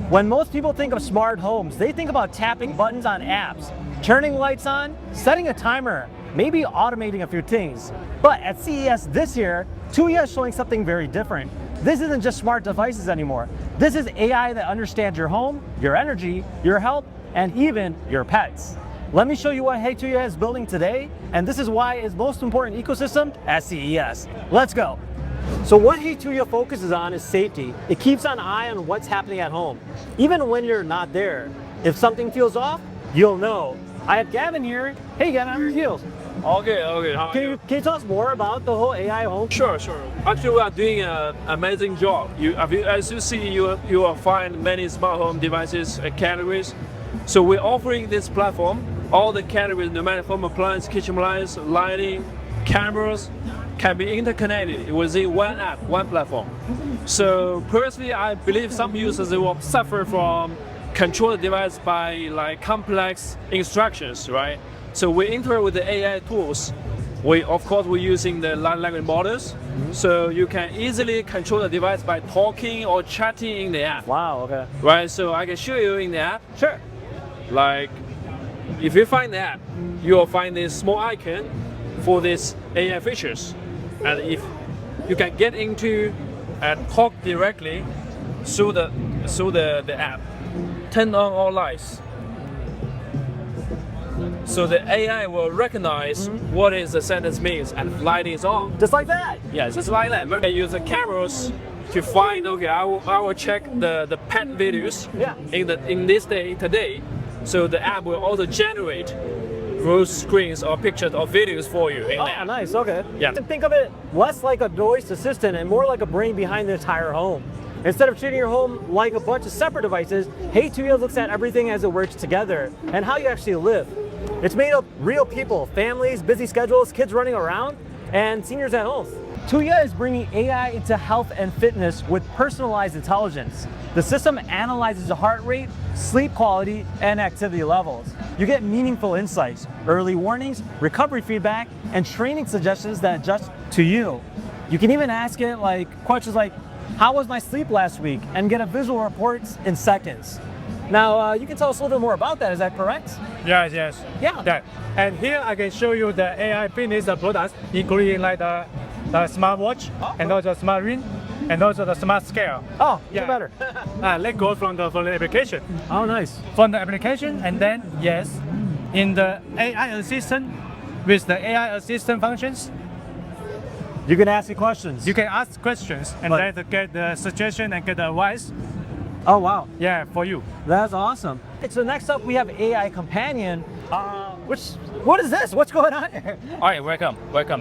When most people think of smart homes, they think about tapping buttons on apps, turning lights on, setting a timer, maybe automating a few things. But at CES this year, Tuya is showing something very different. This isn't just smart devices anymore. This is AI that understands your home, your energy, your health, and even your pets. Let me show you what Hey Tuya is building today, and this is why it's most important ecosystem at CES. Let's go. So what Hey Tuya focuses on is safety. It keeps an eye on what's happening at home, even when you're not there. If something feels off, you'll know. I have Gavin here. Hey Gavin, how are your heels? Okay. How are Can you tell us more about the whole AI home? Sure. Actually, we are doing an amazing job. As you see, you will find many smart home devices categories. So we're offering this platform, all the categories, no matter home appliance, kitchen appliance, lighting, cameras, can be interconnected within one app, one platform. So personally, I believe some users will suffer from control the device by like complex instructions, right? So we integrate with the AI tools. Of course, we're using the large language models. So you can easily control the device by talking or chatting in the app. Wow, okay. Right, so I can show you in the app. Sure. Like, if you find the app, you will find this small icon for these AI features. And if you can get into and talk directly through the app, turn on all lights. So the AI will recognize what is the sentence means and light is on. Just like that? Yeah, just like that. We can use the cameras to find, okay, I will check the pet videos in this day today. So the app will also generate those screens or pictures or videos for you. Oh, nice, okay. Yeah. Think of it less like a voice assistant and more like a brain behind the entire home. Instead of treating your home like a bunch of separate devices, Hey Tuya looks at everything as it works together and how you actually live. It's made of real people, families, busy schedules, kids running around, and seniors at home. Tuya is bringing AI into health and fitness with personalized intelligence. The system analyzes the heart rate, sleep quality, and activity levels. You get meaningful insights, early warnings, recovery feedback, and training suggestions that adjust to you. You can even ask it questions like, how was my sleep last week? And get a visual report in seconds. Now, you can tell us a little bit more about that, is that correct? Yes. Yeah. That. And here I can show you the AI fitness products, including like the smartwatch, and also smart ring, and also the smart scale. Oh, yeah. Better. Let's go from the application. Oh, nice. From the application, and then yes, in the AI assistant, with the AI assistant functions, you can ask me questions. you can ask questions and then to get the suggestion and get the advice. Oh, wow. Yeah, for you. That's awesome. So next up, we have AI Companion. What is this? What's going on here? All right, welcome.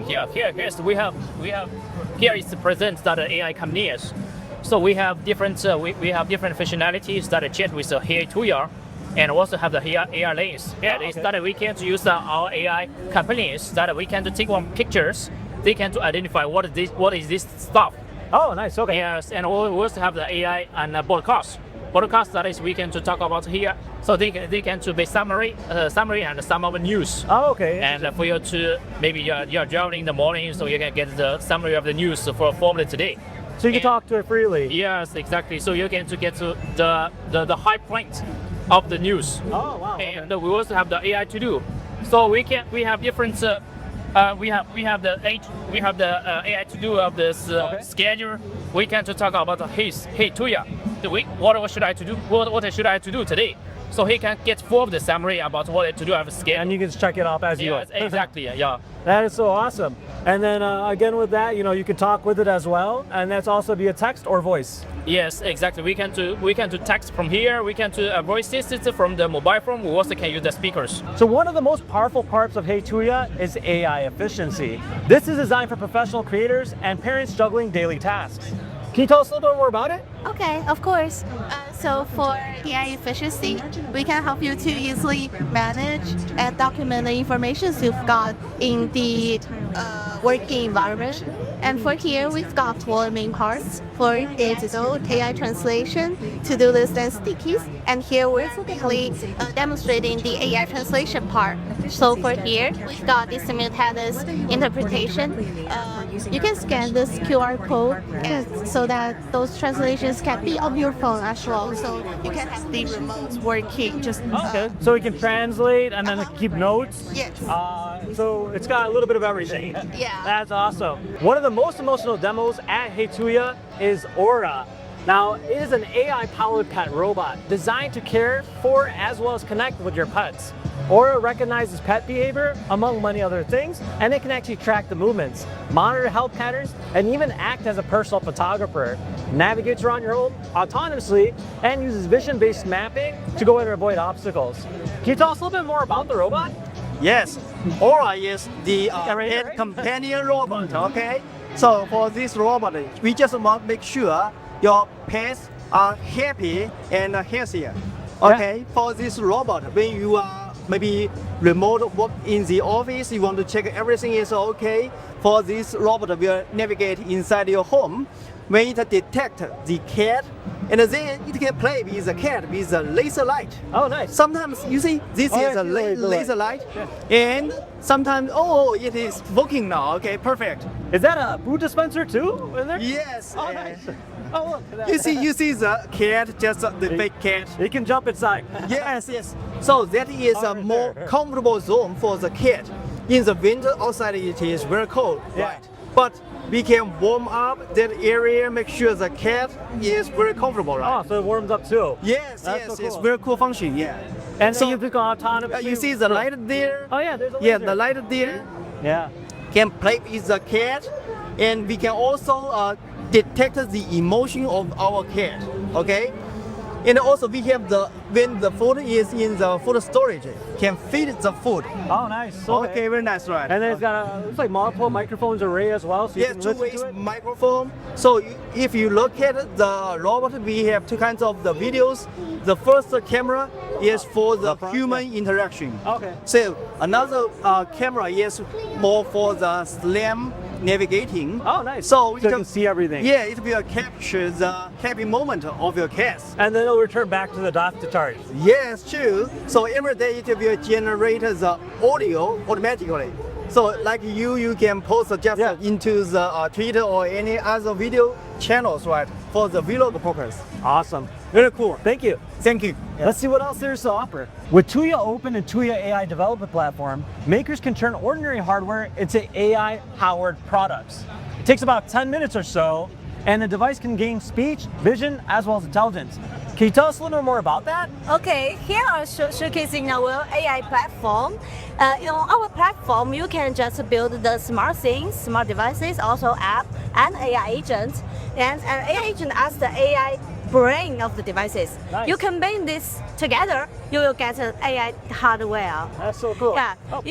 Here's we have here is the present that AI companies. So we have different functionalities that are chat with the Hey Tuya, and also have the AI lanes. And it's that we can use our AI companies that we can take one pictures. They can to identify what is this stuff. Oh, nice. Okay. Yes, and we also have the AI and broadcast. Broadcast that is we can to talk about here. So they can to be summary and some of the news. Oh, okay. And for you to maybe you're driving in the morning, so you can get the summary of the news for the today. So you can talk to it freely. Yes, exactly. So you can to get to the high point of the news. Oh, wow. Okay. And we also have the AI to do. So we have different. We have the AI to do of this schedule. We can to talk about the Hey Tuya. What should I to do? What should I to do today? So he can get full of the summary about what to do of the schedule. And you can check it off as you go. Yes, exactly. Yeah. That is so awesome. And then again with that, you can talk with it as well, and that's also via text or voice. Yes, exactly. We can to text from here. We can to voice assist from the mobile phone. We also can use the speakers. So one of the most powerful parts of Hey Tuya is AI efficiency. This is designed for professional creators and parents juggling daily tasks. Can you tell us a little bit more about it? Okay, of course. So for AI efficiency, we can help you to easily manage and document the information you've got in the working environment. And for here, we've got 4 main parts for digital AI translation, to-do list, and stickies. And here we're quickly demonstrating the AI translation part. So for here, we've got the simultaneous interpretation. You can scan this QR code so that those translations can be on your phone as well. So you can have the remote working. Okay. So we can translate and then keep notes. Yes. So it's got a little bit of everything. Yeah. That's awesome. One of the most emotional demos at Hey Tuya is Aura. Now, it is an AI-powered pet robot designed to care for as well as connect with your pets. Aura recognizes pet behavior, among many other things, and it can actually track the movements, monitor health patterns, and even act as a personal photographer. Navigates around your home autonomously and uses vision-based mapping to go and avoid obstacles. Can you tell us a little bit more about the robot? Yes, Aura is the right here, pet right? companion robot, okay? So for this robot, we just want to make sure your pets are happy and healthier, okay? For this robot, when you are maybe remote work in the office, you want to check everything is okay. For this robot will navigate inside your home. When it detects the cat, and then it can play with the cat with a laser light. Oh, nice. Sometimes you see this Oh, is yeah, a laser laser light. light, and sometimes it is working now. Okay, perfect. Is that a food dispenser too in there? Yes. Oh, nice. Oh, look at that. You see the cat, just the fake cat. It can jump inside. Yes. So that is a right more there. comfortable zone for the cat. In the winter outside it is very cold, Yeah. right? But we can warm up that area, make sure the cat is very comfortable, right? Oh, so it warms up too. Yes, That's so it's cool. very cool function, yeah. And So, so you click on autonomous. You see the light there? Oh yeah, there's a Yeah, laser. the light there Yeah. can play with the cat, and we can also detect the emotion of our cat, okay? And also we have when the food is in the food storage, can feed the food. Oh, nice. Okay, very nice, right? And then it's got looks like multiple microphones array as well, so you Yes, can listen two-way to it. microphone. So if you look at the robot, we have 2 kinds of the videos. The first camera is for the front, human interaction. Okay. So another camera is more for the slam navigating. Oh, nice. So you can see everything. Yeah, it will capture the happy moment of your cat. And then it'll return back to the dock to charge. Yes, true. So every day it will generate the audio automatically. So like you can post just into the Twitter or any other video channels, right? For the vlog purpose. Awesome. Very cool. Thank you. Thank you. Let's see what else there's to offer. With Tuya Open and Tuya AI development platform, makers can turn ordinary hardware into AI-powered products. It takes about 10 minutes or so, and the device can gain speech, vision, as well as intelligence. Can you tell us a little bit more about that? Okay, here are showcasing our AI platform. On our platform, you can just build the smart things, smart devices, also app and AI agent. And an AI agent as the AI brain of the devices. Nice. You combine this together, you will get an AI hardware. That's so cool. Yeah, Oh.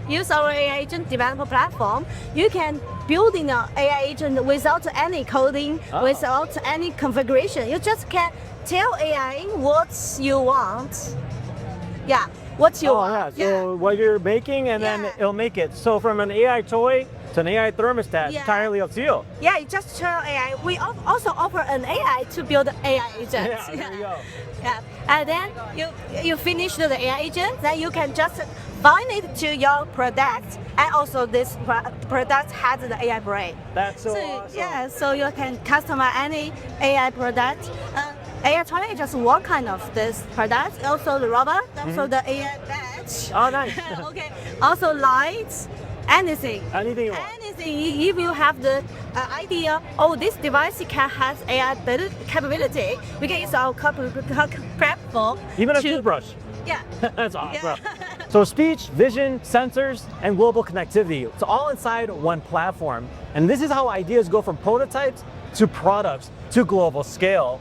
use our AI agent developer platform. You can build in an AI agent without any coding, Oh. without any configuration. You just can tell AI what you want. Yeah, what you Oh, want. yeah. So what you're making, and then Yeah. it'll make it. So from an AI toy to an AI thermostat, Yeah. entirely up to you. Yeah, you just tell AI. We also offer an AI to build AI agents. Yeah, there you go. Yeah, and then you finish the AI agent, then you can just bind it to your product, and also this product has the AI brain. That's so awesome. Yeah, so you can customize any AI product. AI toy is just one kind of this product. Also the robot, also the AI badge. Oh, nice. Okay. Also lights, anything. Anything you want. Anything. If you have the idea, this device can have AI capability, we can use our platform. Even a to- toothbrush. Yeah. That's awesome. Yeah. So speech, vision, sensors, and global connectivity. It's all inside one platform. And this is how ideas go from prototypes to products to global scale.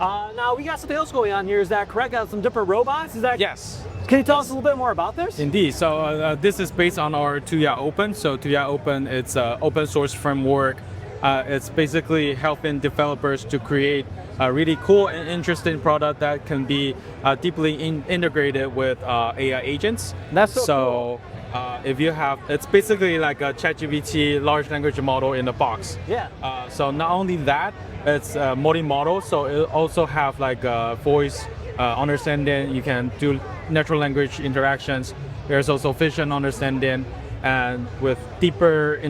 Now we got something else going on here. Is that correct? Got some different robots? Is that? Yes. Can you tell us a little bit more about this? Indeed. So this is based on our Tuya Open. So Tuya Open, it's an open source framework. It's basically helping developers to create a really cool and interesting product that can be deeply integrated with AI agents. That's so cool. if you have, it's basically like a ChatGPT large language model in a box. Yeah. So not only that, it's multimodal, so it also have like voice understanding. You can do natural language interactions. There's also vision understanding, and with deeper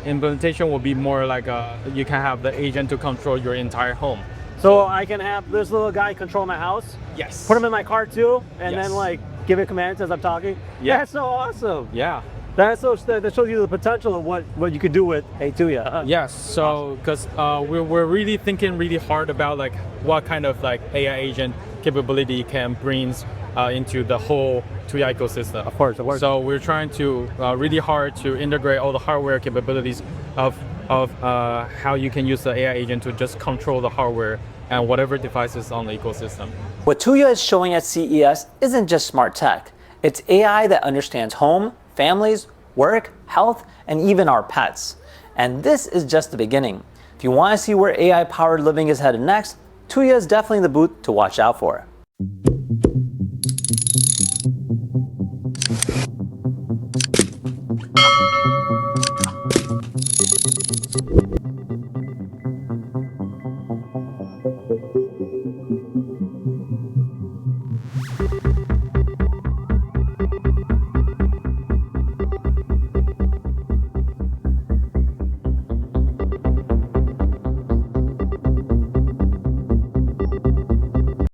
implementation will be more like you can have the agent to control your entire home. So I can have this little guy control my house. Yes. Put him in my car too, and Yes. then like give it commands as I'm talking. Yeah. That's so awesome. Yeah. That shows you the potential of what you could do with Hey Tuya. Yes. So because we're really thinking really hard about like what kind of like AI agent capability can bring into the whole Tuya ecosystem. Of course. So we're trying to really hard to integrate all the hardware capabilities of how you can use the AI agent to just control the hardware and whatever devices on the ecosystem. What Tuya is showing at CES isn't just smart tech. It's AI that understands home, families, work, health, and even our pets. And this is just the beginning. If you want to see where AI-powered living is headed next, Tuya is definitely the booth to watch out for.